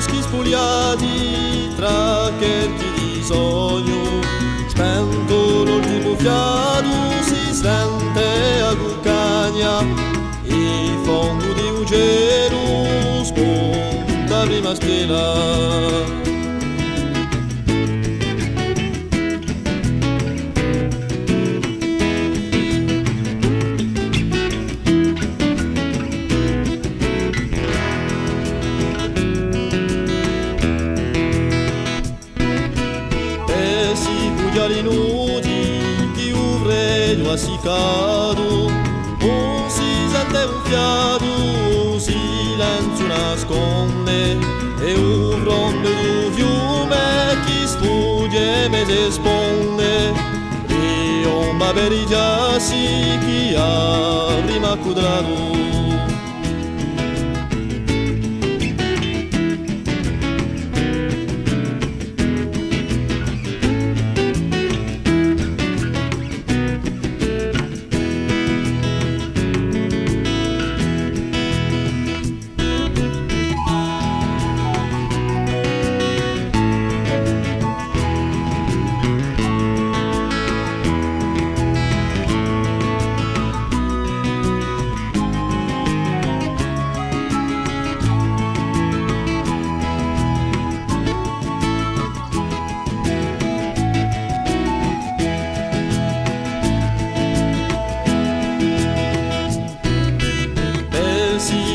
boschi spugliati tra cherchi di sogno, spento l'ultimo fiato si sente a Cuccagna, il fondo di un cielo spunta prima schiena. Gli nudi di un regno assiccato, non si sente un fiato, un silenzio nasconde, e un fronte di fiume chi sfugge me si esponde, riomba per i giassi chi ha prima accudrato.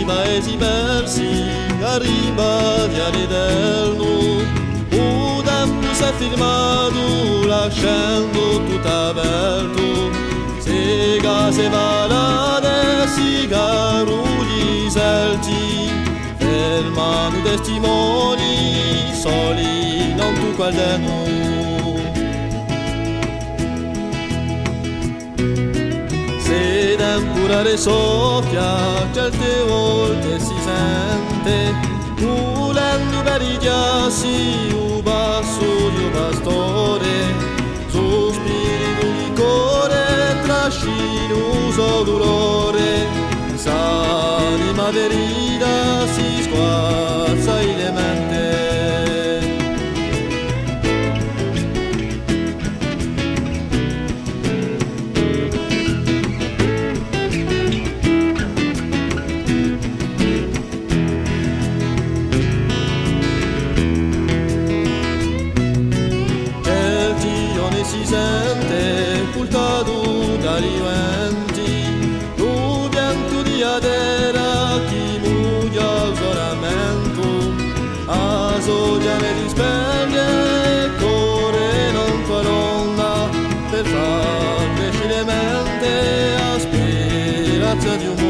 Paesi persi arrivati all'Eterno, un tempo si è firmato lasciando tutto aperto, se case valate si carugli selci, fermano testimoni soli non tu guardano. Se temporale soffia, certe volte si sente, volendo per i giassi, un passo di un pastore, suo spirito di cuore trascina un suo dolore, s'anima ferita si squarza in le mente. Si sente cultato dai venti, tu pianto di adera chi mugia il soramento, a soggiare di speglie corre non tua donna, per far crescere mente a speranza di un mondo.